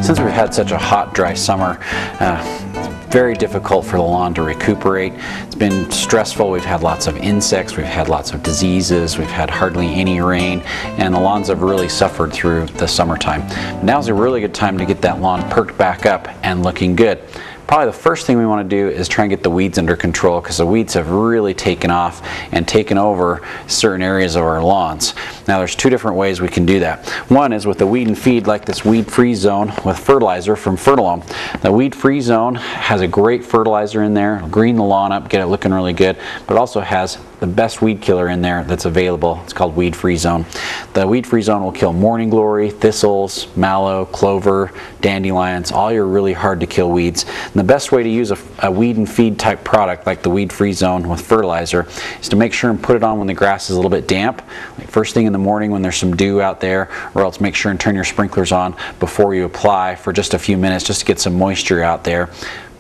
Since we've had such a hot, dry summer, it's very difficult for the lawn to recuperate. It's been stressful. We've had lots of insects, we've had lots of diseases, we've had hardly any rain, and the lawns have really suffered through the summertime. Now's a really good time to get that lawn perked back up and looking good. Probably the first thing we want to do is try and get the weeds under control, because the weeds have really taken off and taken over certain areas of our lawns. Now there's two different ways we can do that. One is with the weed and feed, like this weed-free zone with fertilizer from Ferti-lome. The weed-free zone has a great fertilizer in there. It'll green the lawn up, get it looking really good, but also has the best weed killer in there that's available. It's called weed-free zone. The weed-free zone will kill morning glory, thistles, mallow, clover, dandelions, all your really hard to kill weeds. And the best way to use a weed and feed type product like the weed-free zone with fertilizer is to make sure and put it on when the grass is a little bit damp, like first thing in the morning when there's some dew out there, or else make sure and turn your sprinklers on before you apply for just a few minutes just to get some moisture out there.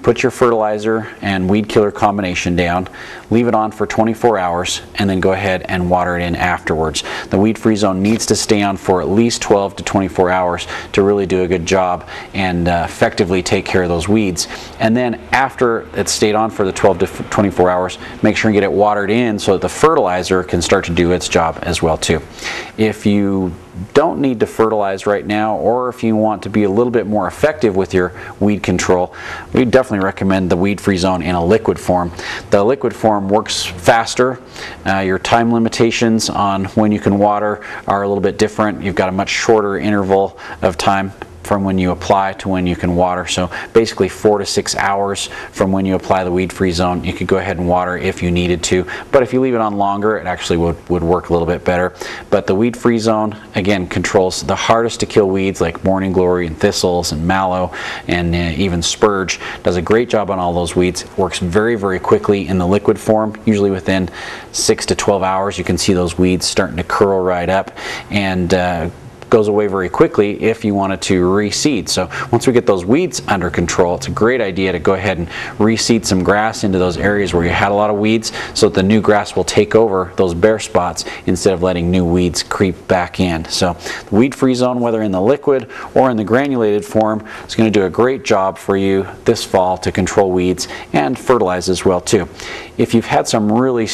Put your fertilizer and weed killer combination down, leave it on for 24 hours, and then go ahead and water it in afterwards. The weed-free zone needs to stay on for at least 12 to 24 hours to really do a good job and effectively take care of those weeds. And then after it's stayed on for the 12 to 24 hours, make sure and get it watered in so that the fertilizer can start to do its job as well too. If you don't need to fertilize right now, or if you want to be a little bit more effective with your weed control, we definitely recommend the weed-free zone in a liquid form. The liquid form works faster. Your time limitations on when you can water are a little bit different. You've got a much shorter interval of time from when you apply to when you can water. So basically 4 to 6 hours from when you apply the weed-free zone, you could go ahead and water if you needed to. But if you leave it on longer, it actually would work a little bit better. But the weed-free zone, again, controls the hardest to kill weeds like morning glory and thistles and mallow and even spurge. Does a great job on all those weeds. Works very, very quickly in the liquid form. Usually within 6 to 12 hours, you can see those weeds starting to curl right up, and goes away very quickly if you wanted to reseed. So once we get those weeds under control, it's a great idea to go ahead and reseed some grass into those areas where you had a lot of weeds, so that the new grass will take over those bare spots instead of letting new weeds creep back in. So the weed-free zone, whether in the liquid or in the granulated form, is going to do a great job for you this fall to control weeds and fertilize as well too. If you've had some really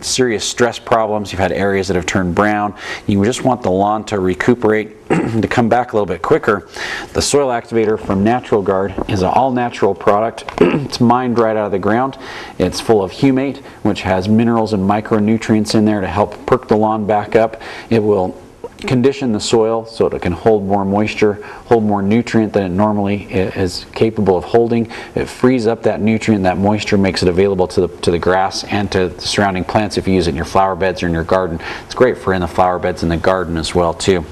serious stress problems, you've had areas that have turned brown, you just want the lawn to recuperate, to come back a little bit quicker, the soil activator from Natural Guard is an all-natural product. It's mined right out of the ground. It's full of humate, which has minerals and micronutrients in there to help perk the lawn back up. It will condition the soil so it can hold more moisture, hold more nutrient than it normally is capable of holding. It frees up that nutrient, that moisture, makes it available to the grass and to the surrounding plants if you use it in your flower beds or in your garden. It's great for in the flower beds in the garden as well too.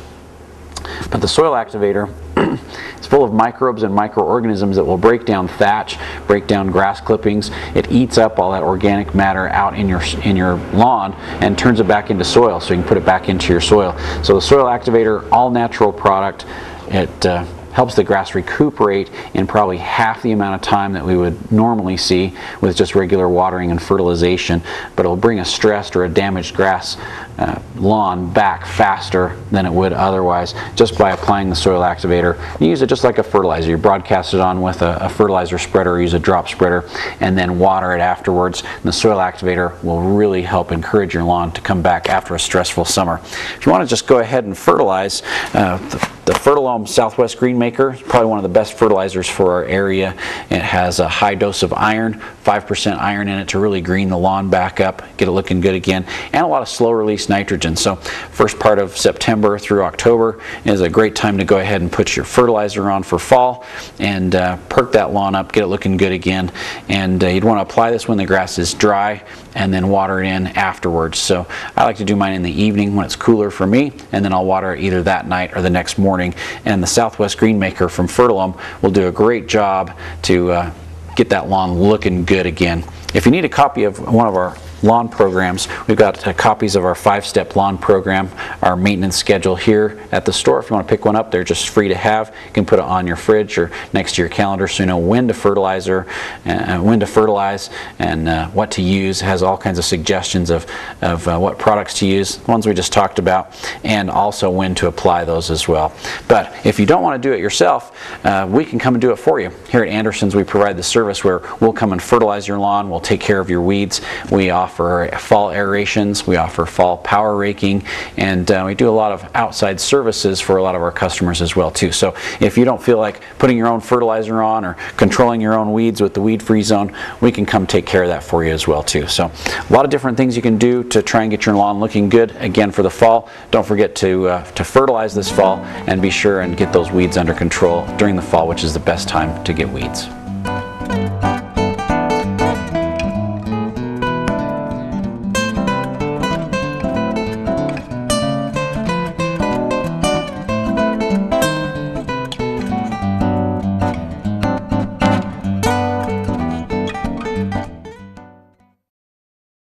But the soil activator is full of microbes and microorganisms that will break down thatch, break down grass clippings. It eats up all that organic matter out in your lawn and turns it back into soil, so you can put it back into your soil. So the soil activator, all natural product, it helps the grass recuperate in probably half the amount of time that we would normally see with just regular watering and fertilization, but it'll bring a stressed or a damaged grass lawn back faster than it would otherwise just by applying the soil activator. You use it just like a fertilizer. You broadcast it on with a fertilizer spreader, or use a drop spreader, and then water it afterwards. And the soil activator will really help encourage your lawn to come back after a stressful summer. If you want to just go ahead and fertilize, the Ferti-lome Southwest Green Maker is probably one of the best fertilizers for our area. It has a high dose of iron, 5% iron in it, to really green the lawn back up, get it looking good again, and a lot of slow release nitrogen. So first part of September through October is a great time to go ahead and put your fertilizer on for fall and perk that lawn up, get it looking good again. And you'd want to apply this when the grass is dry and then water it in afterwards. So I like to do mine in the evening when it's cooler for me, and then I'll water it either that night or the next morning. And the Southwest Green Maker from Ferti-lome will do a great job to get that lawn looking good again. If you need a copy of one of our lawn programs, we've got copies of our 5-step lawn program, our maintenance schedule here at the store. If you want to pick one up, they're just free to have. You can put it on your fridge or next to your calendar so you know when to fertilize and what to use. It has all kinds of suggestions of what products to use, the ones we just talked about. and also when to apply those as well. But if you don't want to do it yourself, we can come and do it for you. Here at Anderson's, we provide the service where we'll come and fertilize your lawn, we'll take care of your weeds. We offer fall aerations, we offer fall power raking, and we do a lot of outside services for a lot of our customers as well too. So if you don't feel like putting your own fertilizer on or controlling your own weeds with the weed-free zone, we can come take care of that for you as well too. So a lot of different things you can do to try and get your lawn looking good again for the fall. Don't forget to fertilize this fall, and be sure and get those weeds under control during the fall, which is the best time to get weeds.